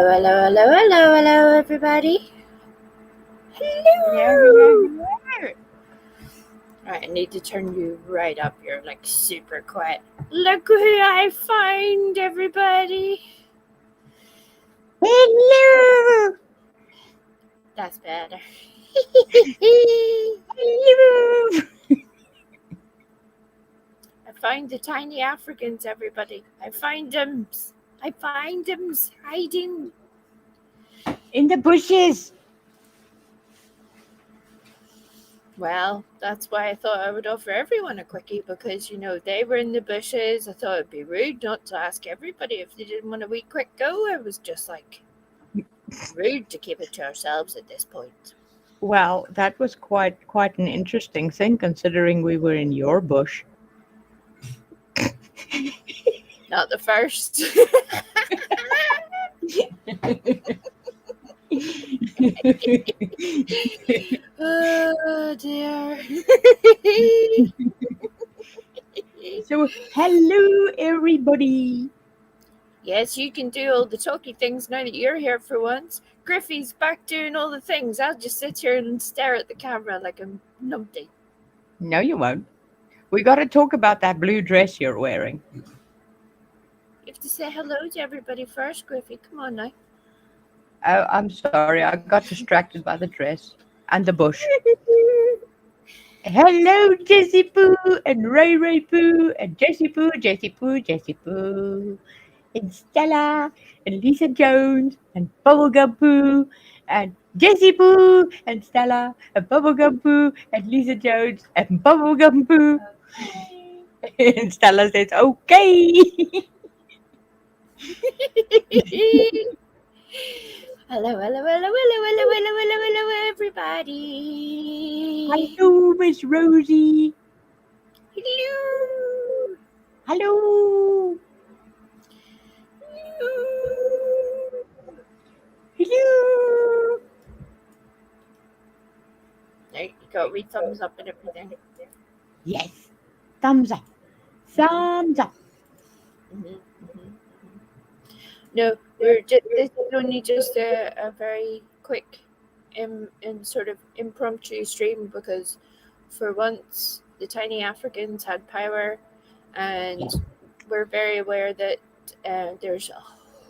Hello, everybody. Hello. Hello. Alright, I need to turn you right up. You're like super quiet. Look who I find, everybody. Hello. That's better. Hello. I find the tiny Africans, everybody. I find them hiding. In the bushes. Well, that's why I thought I would offer everyone a quickie because, they were in the bushes. I thought it'd be rude not to ask everybody if they didn't want a wee quick go. I was just like, rude to keep it to ourselves at this point. Well, that was quite an interesting thing considering we were in your bush. Not the first. Oh, dear. So, hello everybody. Yes, you can do all the talky things now that you're here for once. Griffey's back doing all the things. I'll just sit here and stare at the camera like a numpty. No, you won't. We got to talk about that blue dress you're wearing. You have to say hello to everybody first, Griffey. Come on now. Oh, I'm sorry. I got distracted by the dress and the bush. Hello, Jessie Poo and Ray Poo and Jessie Poo, and Stella and Lisa Jones and Bubblegum Poo and Jessie Poo and Stella and Bubblegum Poo and Lisa Jones and Bubblegum Poo. And Stella says, okay. Hello, everybody. Hello, Miss Rosie. Hello. Hello. Hello. There you go. Read thumbs up and everything. Yes. Thumbs up. Thumbs up. No, this is only just a very quick sort of impromptu stream because for once the tiny Africans had power and we're very aware that there's a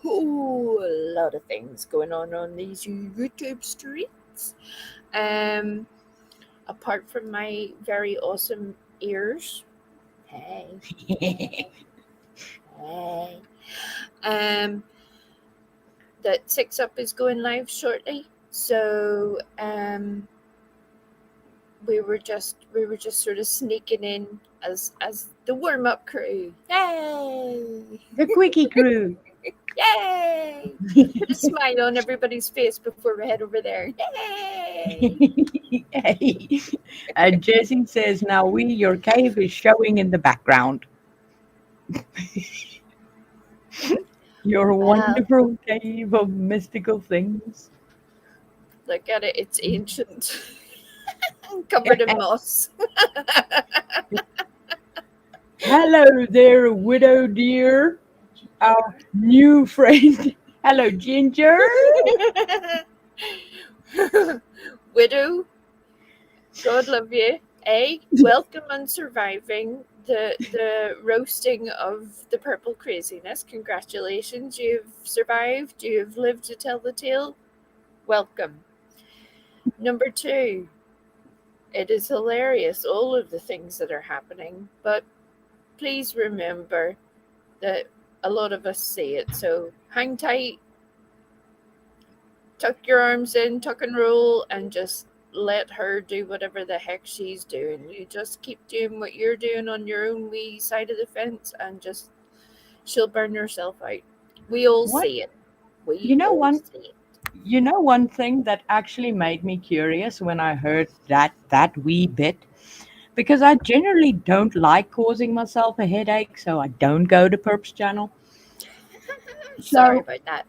whole lot of things going on these YouTube streets. Apart from my very awesome ears. Hey. Hey. That 6 Up is going live shortly. So we were just sort of sneaking in as the warm-up crew. Yay! The quickie crew. Yay! Put a smile on everybody's face before we head over there. Yay! Hey. And Jessie says, now your cave is showing in the background. Your wonderful cave of mystical things. Look at it, it's ancient. Covered in moss. Hello there, widow dear. Our new friend. Hello, Ginger. Widow, God love you. Welcome on surviving the roasting of the purple craziness. Congratulations, you've survived. You've lived to tell the tale. Welcome. Number 2, it is hilarious, all of the things that are happening, but please remember that a lot of us see it. So hang tight, tuck your arms in, tuck and roll, and just let her do whatever the heck she's doing. You just keep doing what you're doing on your own wee side of the fence, and just she'll burn herself out. We all see it. You know one thing that actually made me curious when I heard that wee bit, because I generally don't like causing myself a headache, so I don't go to Perp's channel. Sorry about that.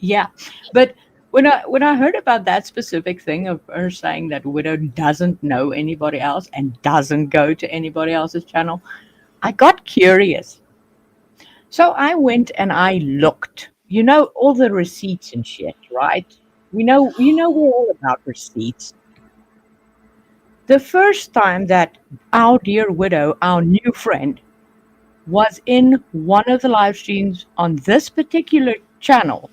Yeah, but when I heard about that specific thing of her saying that Widow doesn't know anybody else and doesn't go to anybody else's channel, I got curious. So I went and I looked you know all the receipts and shit, right? We know we're all about receipts. The first time that our dear widow, our new friend, was in one of the live streams on this particular channel,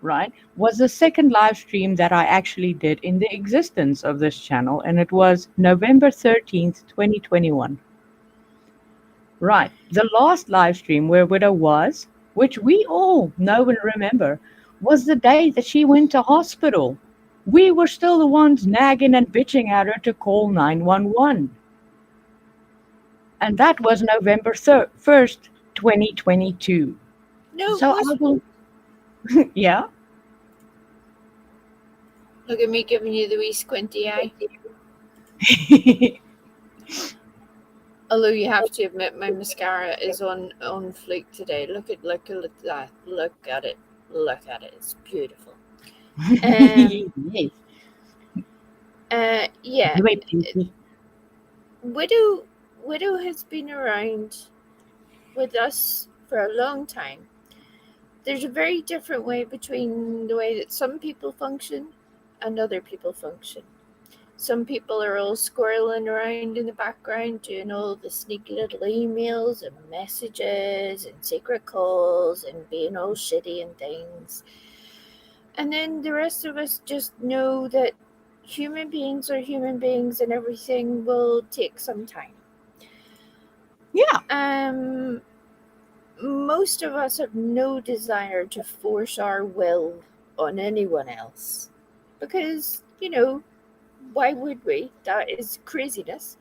right, was the second live stream that I actually did in the existence of this channel, and it was November 13th, 2021. Right. The last live stream where Widow was, which we all know and remember, was the day that she went to hospital. We were still the ones nagging and bitching at her to call 911. And that was November 1st, 2022. No, it So I wasn't. will, yeah. Look at me giving you the wee squinty eye. Although you have to admit, my mascara is on fleek today. Look at that. Look at it. Look at it. It's beautiful. Um. Yes. Yeah. Very pretty. Widow. Widow has been around with us for a long time. There's a very different way between the way that some people function and other people function. Some people are all squirreling around in the background doing all the sneaky little emails and messages and secret calls and being all shitty and things. And then the rest of us just know that human beings are human beings and everything will take some time. Yeah. Most of us have no desire to force our will on anyone else. Because, why would we? That is craziness.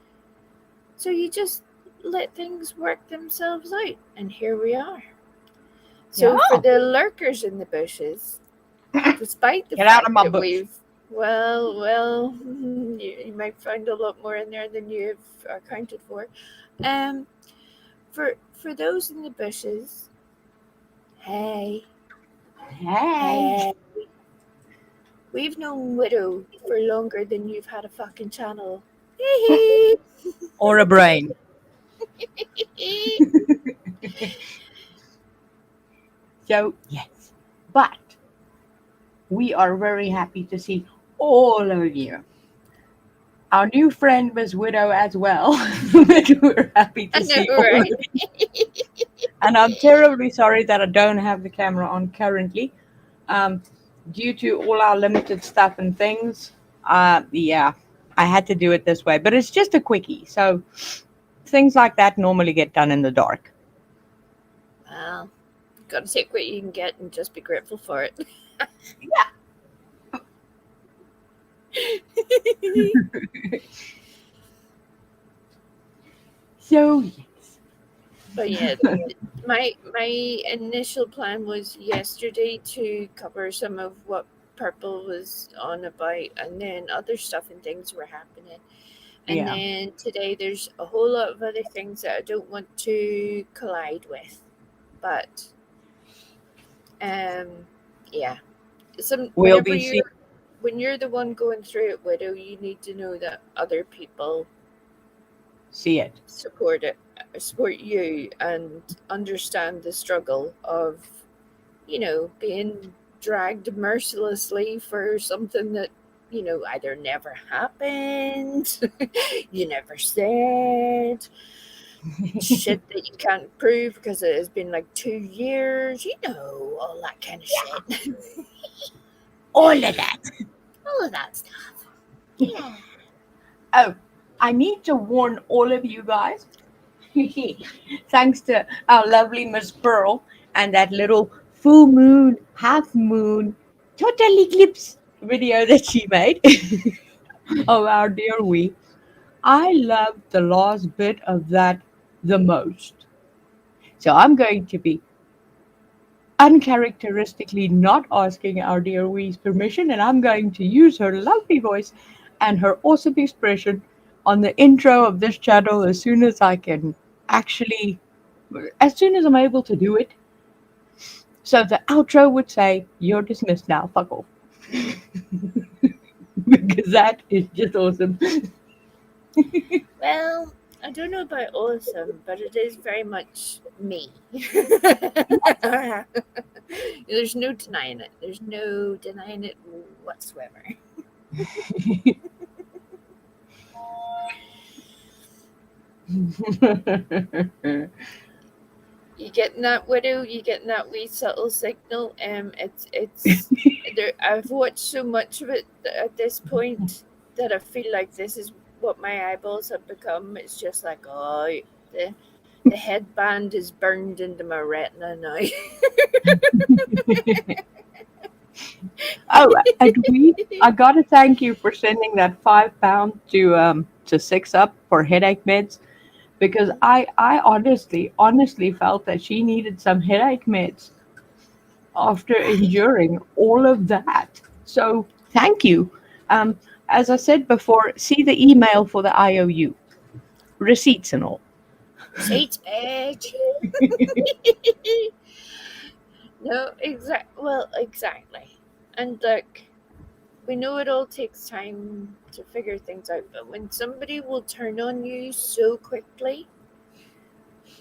So you just let things work themselves out, and here we are. Yeah. So for the lurkers in the bushes, despite the Get out of fact my that bush. well, you might find a lot more in there than you've accounted for. Um, for those in the bushes, hey, Hey. hey, we've known Widow for longer than you've had a fucking channel. Or a brain. So, yes. But we are very happy to see all of you. Our new friend was Widow as well. But we're happy I to know, see all of right? you. And I'm terribly sorry that I don't have the camera on currently. Um, Due to all our limited stuff and things, yeah, I had to do it this way. But it's just a quickie. So things like that normally get done in the dark. Well, gotta take what you can get and just be grateful for it. So, yes. But yeah, my initial plan was yesterday to cover some of what Purple was on about, and then other stuff and things were happening. And Yeah. then today there's a whole lot of other things that I don't want to collide with. But yeah. We'll be seeing. When you're the one going through it, Widow, you need to know that other people See it. support you and understand the struggle of being dragged mercilessly for something that either never happened, you never said, shit that you can't prove because it has been like 2 years, all that kind of shit. All of that. All of that stuff. Yeah. Oh, I need to warn all of you guys. Thanks to our lovely Miss Pearl and that little full moon, half moon, total eclipse video that she made of our dear we. I loved the last bit of that the most. So I'm going to be uncharacteristically not asking our dear wee's permission, and I'm going to use her lovely voice and her awesome expression on the intro of this channel as soon as I can actually, as soon as I'm able to do it. So the outro would say, "You're dismissed now, fuck off." Because that is just awesome. Well, I don't know about awesome, but it is very much me. There's no denying it. There's no denying it whatsoever. You getting that, widow? You getting that wee subtle signal? It's there. I've watched so much of it at this point that I feel like this is what my eyeballs have become. It's just like, oh, the the headband is burned into my retina now. Oh, and I gotta thank you for sending that £5 to Six Up for headache meds, because I honestly felt that she needed some headache meds after Right. enduring all of that. So thank you. Um, as I said before, see the email for the IOU receipts and all. Receipts, bitch. No, exactly. And look, we know it all takes time to figure things out, but when somebody will turn on you so quickly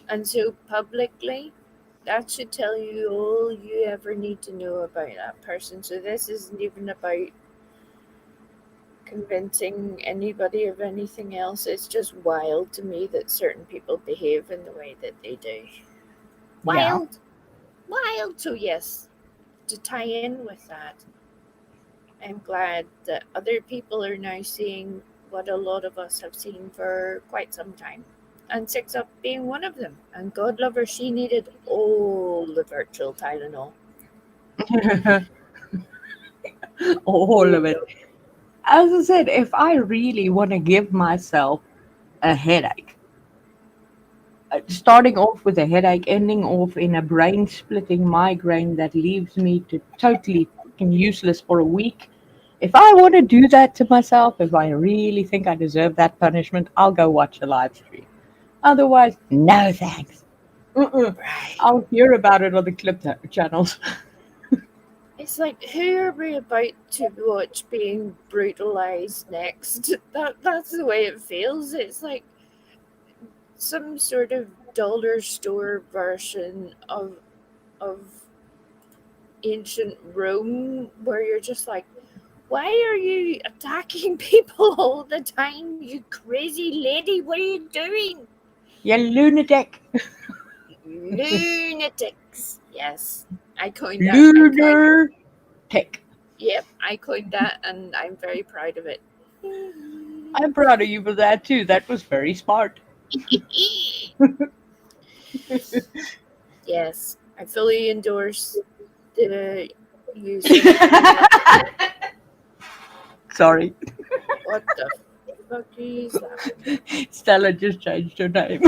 and so publicly, that should tell you all you ever need to know about that person. So this isn't even about convincing anybody of anything else. It's just wild to me that certain people behave in the way that they do. Yeah, Wild, wild. So yes, to tie in with that, I'm glad that other people are now seeing what a lot of us have seen for quite some time. And Six Up being one of them. And God love her, she needed all the virtual Tylenol. all of it. As I said, if I really want to give myself a headache, starting off with a headache, ending off in a brain splitting migraine that leaves me to totally fucking useless for a week. If I want to do that to myself, if I really think I deserve that punishment, I'll go watch a live stream. Otherwise, no thanks. Mm-mm. Right. I'll hear about it on the clip channels. It's like, who are we about to watch being brutalized next? That's the way it feels. It's like some sort of dollar store version of ancient Rome where you're just like, why are you attacking people all the time, you crazy lady? What are you doing? You lunatic. Lunatics. Yes, I coined that. Lunar tick. Yep, I coined that, and I'm very proud of it. I'm proud of you for that too. That was very smart. Yes, I fully endorse the use of the. Sorry. What the fuck are you laughing at? Stella just changed her name.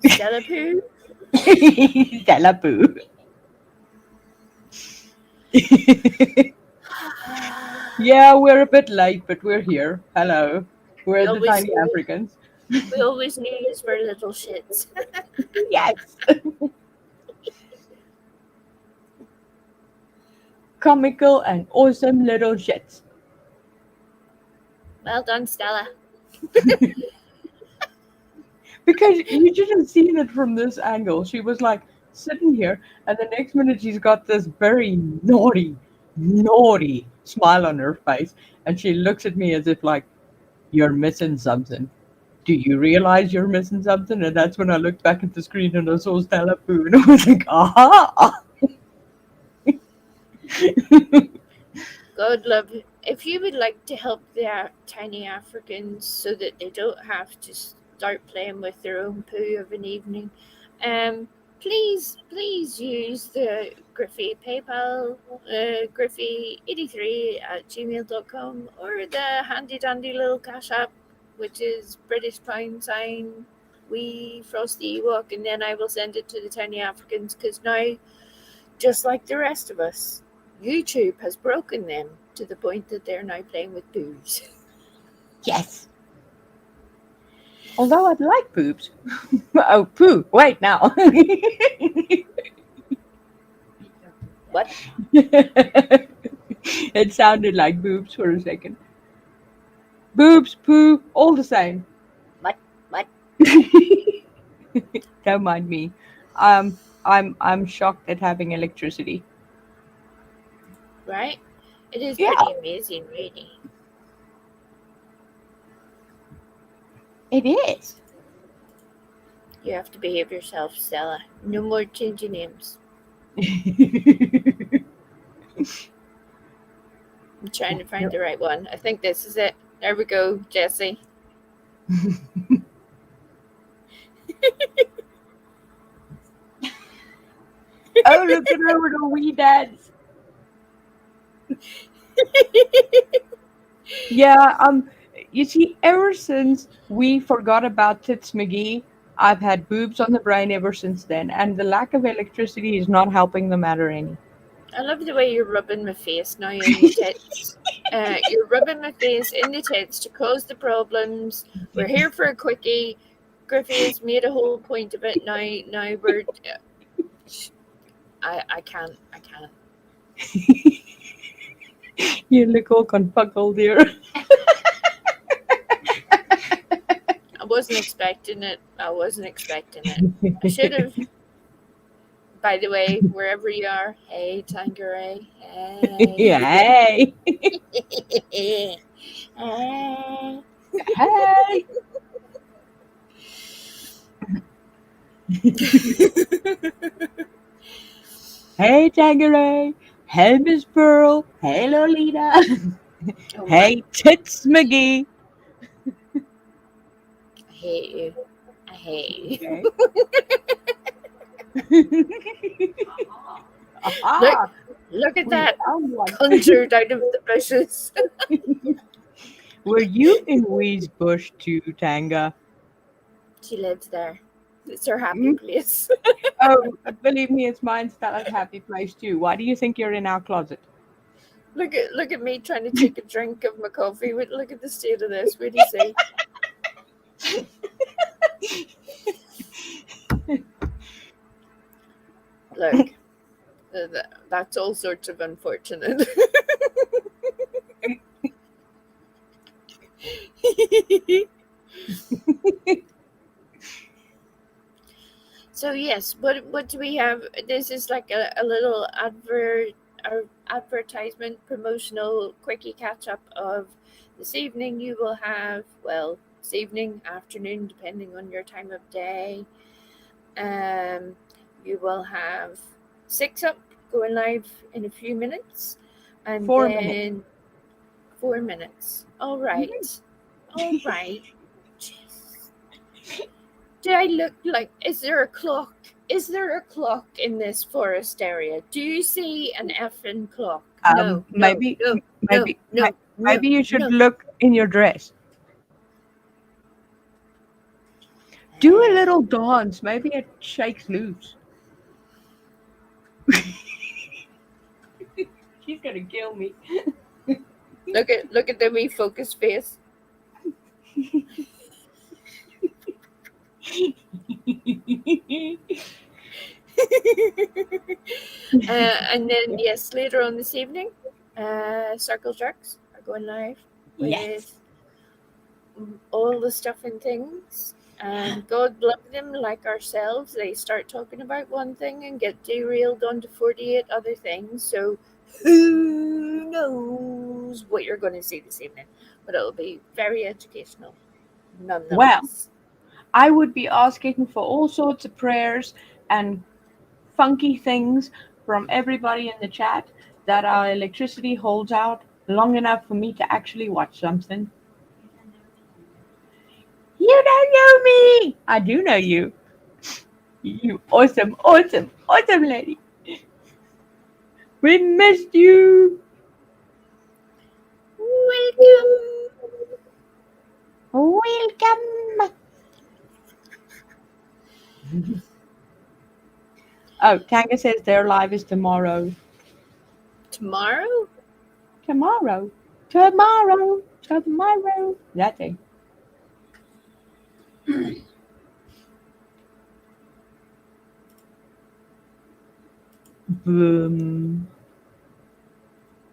Stella Poo? Stella Poo. Yeah, we're a bit late, but we're here. Hello. we We're the always tiny knew. Africans. We always knew you were little shits. Yes. Comical and awesome little shits. Well done, Stella. Because you should have seen it from this angle. She was like sitting here, and the next minute she's got this very naughty smile on her face, and she looks at me as if like, "You're missing something. Do you realize you're missing something?" And that's when I looked back at the screen and I saw Stella Poo, and I was like, "Aha!" God love you. If you would like to help the tiny Africans so that they don't have to start playing with their own poo of an evening, please use the Griffey PayPal, Griffey83 at gmail.com, or the handy dandy little cash app, which is British pound sign wee frosty Ewok, and then I will send it to the tiny Africans, because now, just like the rest of us, YouTube has broken them to the point that they're now playing with boobs. Yes. Although I'd like boobs. Oh, poo. Wait, now. What? It sounded like boobs for a second. Boobs, poo, all the same. What? What? Don't mind me. I'm shocked at having electricity. Right? It is Yeah, pretty amazing, really. it is. You have to behave yourself, Stella. No more changing names. I'm trying to find the right one. I think this is it. There we go, Jesse. Oh, look at her with her wee dance. Yeah, you see, ever since we forgot about Tits McGee, I've had boobs on the brain ever since then, and the lack of electricity is not helping the matter any. I love the way you're rubbing my face now in the tits. You're rubbing my face in the tits to cause the problems. We're here for a quickie. Griffey has made a whole point of it. Now we're. I can't. I can't. You look all confuckled here. I wasn't expecting it. I wasn't expecting it. I should have. By the way, wherever you are, hey Tangeray, hey. Hey, Hey. hey. Hey, Tangeray. Hey, Miss Pearl. Hey, Lolita. Oh my! Hey, Tits McGee. I hate you. I hate Okay. you. Look! Aha! Look at We that! found one. Conjured out of the bushes. Were you in Wee's bush too, Tanga? She lives there. It's her happy Hmm? place. Oh, believe me, it's mine, Stella's happy place too. Why do you think you're in our closet? Look at me trying to take a drink of my coffee. Look at the state of this. What do you say? Look, that's all sorts of unfortunate. So yes, what do we have? This is like a little advertisement promotional quickie catch up of this evening. You will have, well, this evening, afternoon, depending on your time of day. Um, you will have Six Up going live in a few minutes, and 4 minutes. then 4 minutes. All Mhm. right, all right. Jeez. Do I look like? Is there a clock? Is there a clock in this forest area? Do you see an effing clock? No, no, Maybe, no, no, maybe, no, no, maybe you should no. look in your dress. Do a Eh. little dance. Maybe it shakes loose. She's gonna kill me. Look at the wee focus face. And then yes, later on this evening, Circle Jerks are going live Yes. with all the stuff and things. And God love them, like ourselves, they start talking about one thing and get derailed onto 48 other things. So who knows what you're going to see this evening? But it'll be very educational, Well, nonetheless. I would be asking for all sorts of prayers and funky things from everybody in the chat that our electricity holds out long enough for me to actually watch something. You don't know me! I do know you. You awesome, awesome, awesome lady. We missed you. Welcome. Welcome. Oh, Tanga says their live is tomorrow. Tomorrow? Tomorrow. Tomorrow. Tomorrow. That thing. Boom.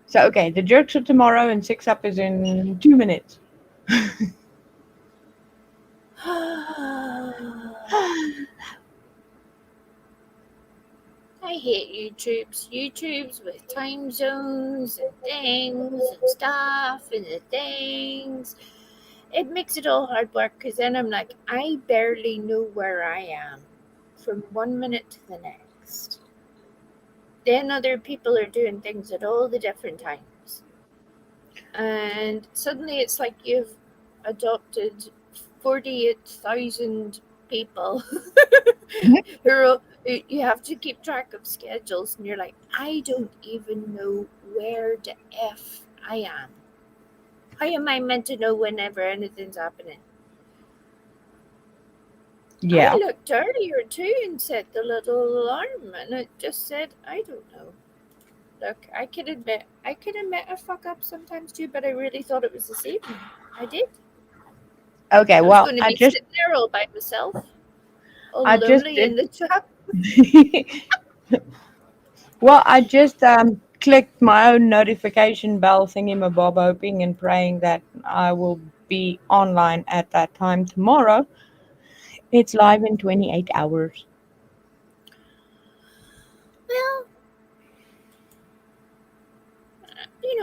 So, okay, the jerks are tomorrow and Six Up is in 2 minutes. I hate YouTubes. YouTubes with time zones and things and stuff and the things. It makes it all hard work because then I'm like, I barely know where I am from 1 minute to the next. Then other people are doing things at all the different times. And suddenly it's like you've adopted 48,000 people who are, you have to keep track of schedules, and you're like, I don't even know where the F I am. How am I meant to know whenever anything's happening? I Yeah. looked earlier too and set the little alarm, and it just said, I don't know. Look, I can admit I fuck up sometimes too, but I really thought it was this evening. I did. Okay. I was Well, going to be sitting there all by myself, all I just lonely did. in the trap. Well, I just clicked my own notification bell thingamabob, hoping and praying that I will be online at that time tomorrow. It's live in 28 hours. Well,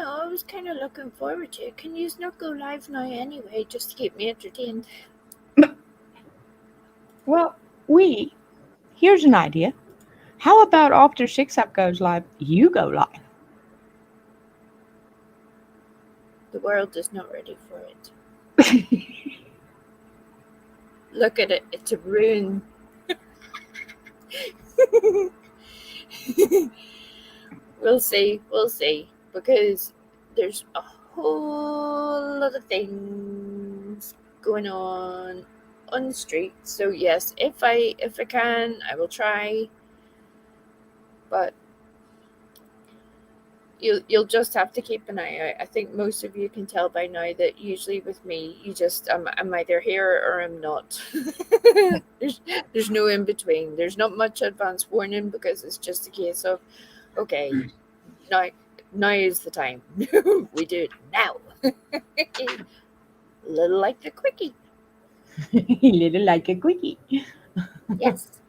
I was kind of looking forward to it. Can you not go live now anyway, just to keep me entertained? Well, here's an idea. How about after 6 Up goes live, you go live? The world is not ready for it. Look at it, it's a ruin. We'll see, because there's a whole lot of things going on the street. So yes, if I can, I will try, but you'll just have to keep an eye out. I think most of you can tell by now that usually with me, I'm either here or I'm not. there's there's no in between. There's not much advance warning because it's just a case of, okay, now now is the time. We do it now. A little like the quickie. Little like a quickie. Yes.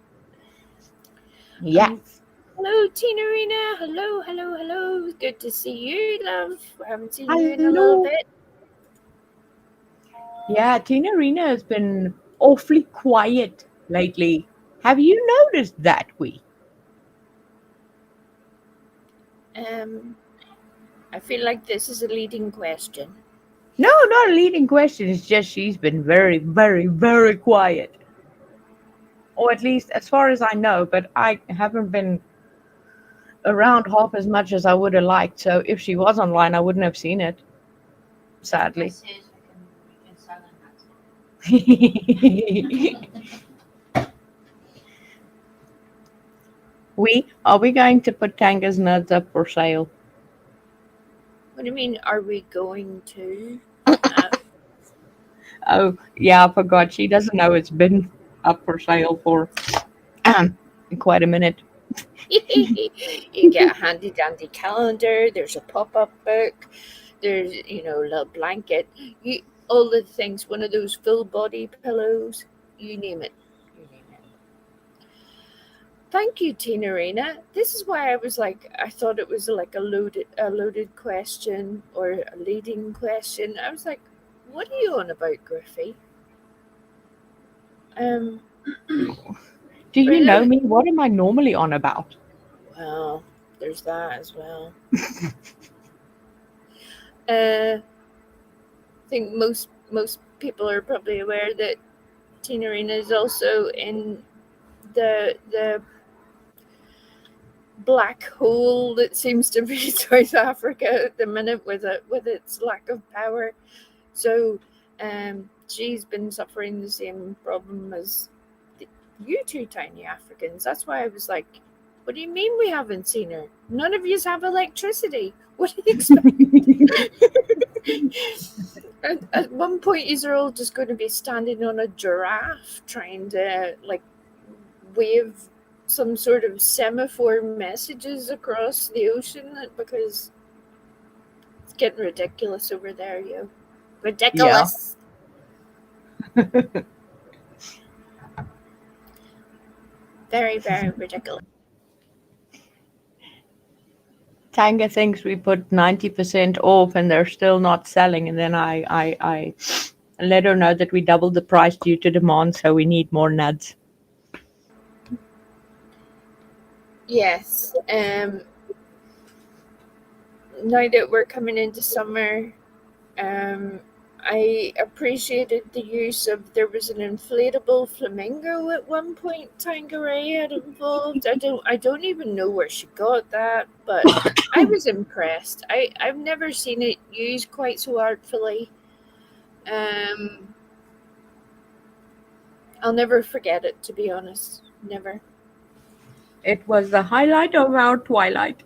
Um, Yes. Hello, Tina Rena. Hello, hello, hello. Good to see you, love. I haven't seen you in a little Hello. bit. Yeah, Tina Rena has been awfully quiet lately. Have you noticed that, we? Um, I feel like this is a leading question. No, not a leading question. It's just she's been very, very, very quiet. Or at least as far as I know, but I haven't been around half as much as I would have liked. So if she was online, I wouldn't have seen it, sadly. Are we going to put Tanga's nuts up for sale? What do you mean, are we going to? Uh, Oh, yeah, I forgot. She doesn't know it's been up for sale for quite a minute. you get a handy dandy calendar, there's a pop up book, there's, a little blanket, all the things, one of those full body pillows, you name it. You name it. Thank you, Tina Rena. This is why I was like, I thought it was like a loaded question or a leading question. I was like, what are you on about, Griffey? Um, Do you know Rena, me? What am I normally on about? well, there's that as well. I think most people are probably aware that Tina Rena is also in the black hole that seems to be South Africa at the minute with its lack of power. So she's been suffering the same problem as you two tiny Africans. That's why I was like, what do you mean we haven't seen her? None of you have electricity. What do you expect? At one point, you're all just going to be standing on a giraffe trying to like wave some sort of semaphore messages across the ocean because it's getting ridiculous over there, yo. Yeah. Ridiculous. Very, very ridiculous. Tanga thinks we put 90% off and they're still not selling. And then I let her know that we doubled the price due to demand, so we need more nuts. Yes. Now that we're coming into summer, um, I appreciated the use of there was an inflatable flamingo at one point Tangeray had involved. I don't even know where she got that, but I was impressed. I've never seen it used quite so artfully. Um, I'll never forget it, to be honest. Never. It was the highlight of our twilight.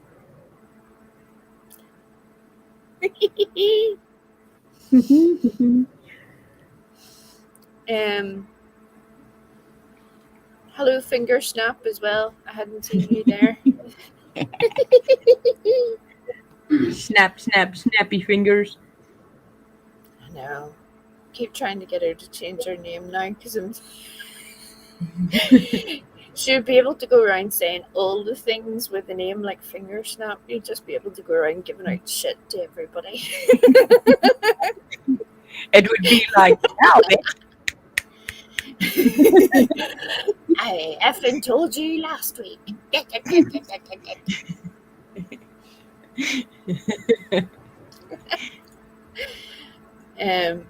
um, Hello, finger snap as well. I hadn't seen you there. Snap, snap, snappy fingers. I know. Keep trying to get her to change her name now because I'm. She'd be able to go around saying all the things with a name like Finger Snap. You'd just be able to go around giving out shit to everybody. It would be like, now, I effing told you last week. um,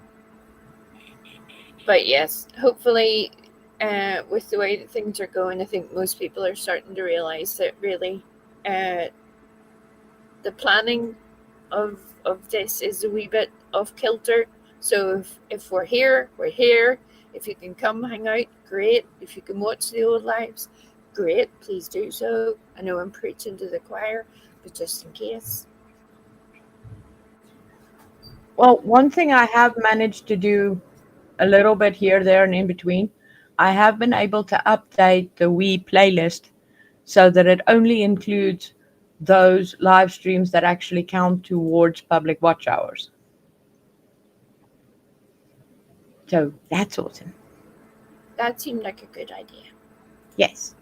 but yes, hopefully, with the way that things are going, I think most people are starting to realise that really, uh, the planning of this is a wee bit off kilter. So if we're here, we're here. If you can come hang out, great. If you can watch the old lives, great. Please do so. I know I'm preaching to the choir, but just in case. Well, one thing I have managed to do a little bit here, there, and in between, I have been able to update the Wii playlist so that it only includes those live streams that actually count towards public watch hours. So that's awesome. That seemed like a good idea. Yes.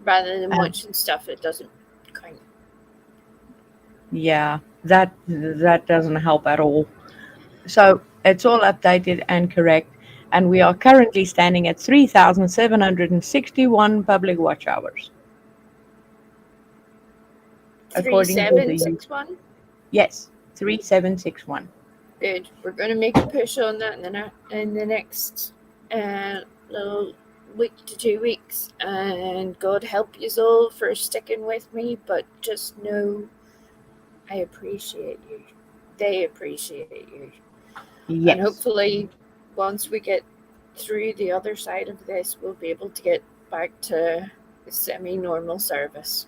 Rather than Um, watching stuff that doesn't count. yeah, that doesn't help at all. So it's all updated and correct, and we are currently standing at 3,761 public watch hours, according to the 3761. yes, 3761. Good. We're going to make a push on that in the next little week to 2 weeks, and God help you all for sticking with me. But just know, I appreciate you. They appreciate you, and Yes, hopefully, once we get through the other side of this, we'll be able to get back to semi-normal service.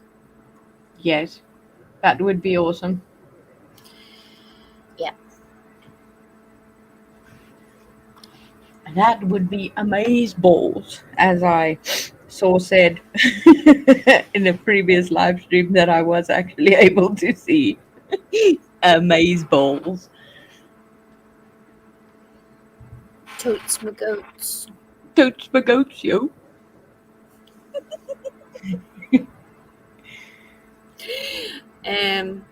yes, that would be awesome. Yeah. That would be amaze balls, as I saw said in the previous live stream that I was actually able to see. Amaze balls. Totes my goats. Totes my goats, yo. Um,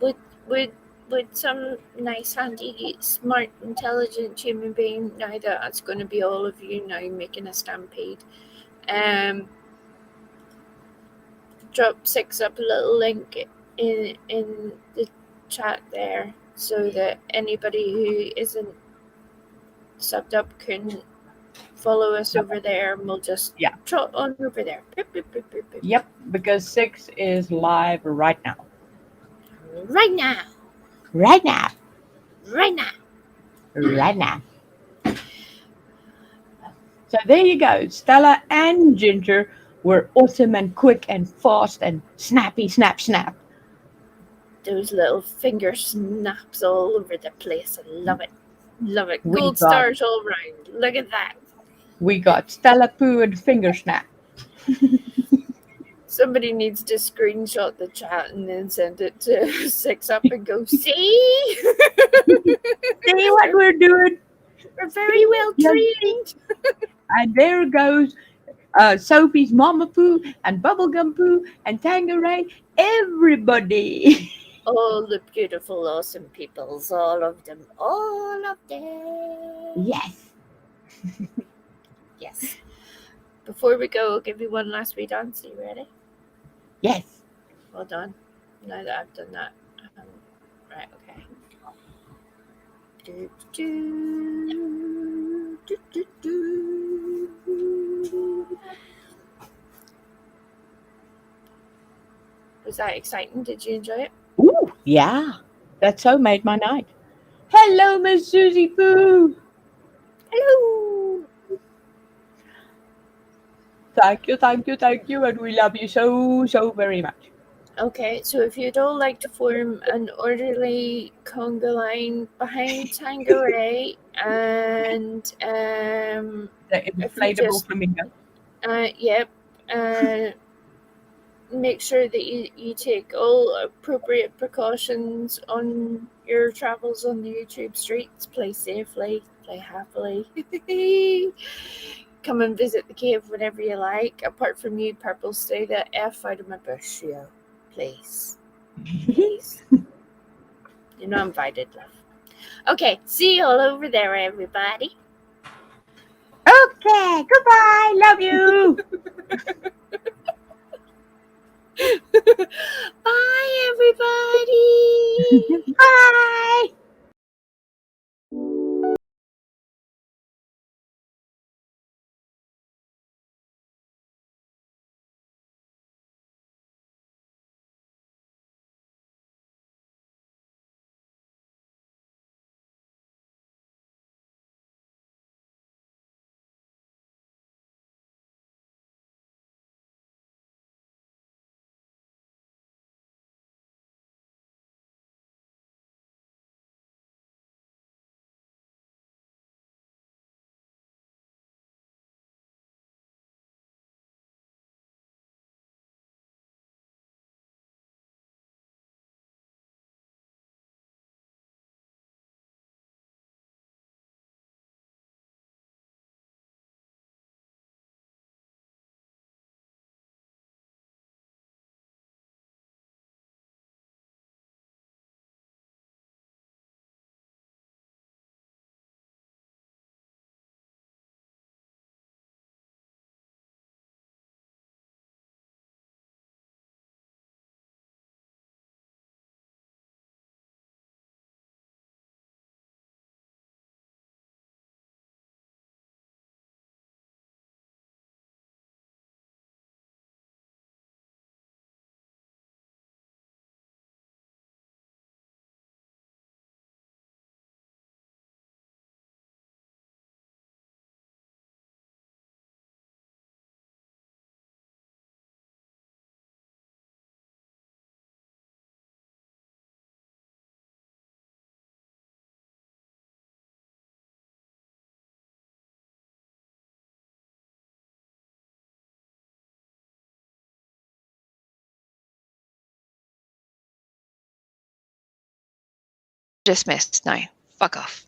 would would would some nice, handy, smart, intelligent human being, now that that's going to be all of you now making a stampede, um, drop six up a little link in the chat there so that anybody who isn't subbed up can follow us over there, and we'll just Yeah. trot on over there. Boop, boop, boop, boop, boop. Yep, because 6 is live right now. Right now. Right now. Right now. Right now. So there you go. Stella and Ginger were awesome and quick and fast and snappy, snap, snap. Those little finger snaps all over the place. I love it. Love it. We Gold got stars all round. Look at that. we got Stella Poo and Finger Snap. Somebody needs to screenshot the chat and then send it to Six Up and go, see? See what we're doing? We're very well See? trained. And there goes Sophie's Mama Poo and Bubblegum Poo and Tangeray. Everybody. All the beautiful, awesome peoples, all of them, all of them. Yes. Yes. Before we go, I'll give you one last wee dance. Are you ready? Yes. Hold on. Now that I've done that. Right, okay. Do, do, do, do, do. Was that exciting? Did you enjoy it? Ooh, yeah. That so made my night. Hello, Miss Susie Poo. Hello! Thank you, thank you, thank you, and we love you so, so very much. Okay, so if you'd all like to form an orderly conga line behind Tangeray, and The if you inflatable just, flamingo. yep, make sure that you take all appropriate precautions on your travels on the YouTube streets. Play safely, play happily. Come and visit the cave whenever you like. Apart from you, Purple, stay the F out of my bush, yeah. Please. Please. You're not invited, love. Okay, see you all over there, everybody. Okay, goodbye. Love you. Bye, everybody. Bye. Dismissed now. Fuck off.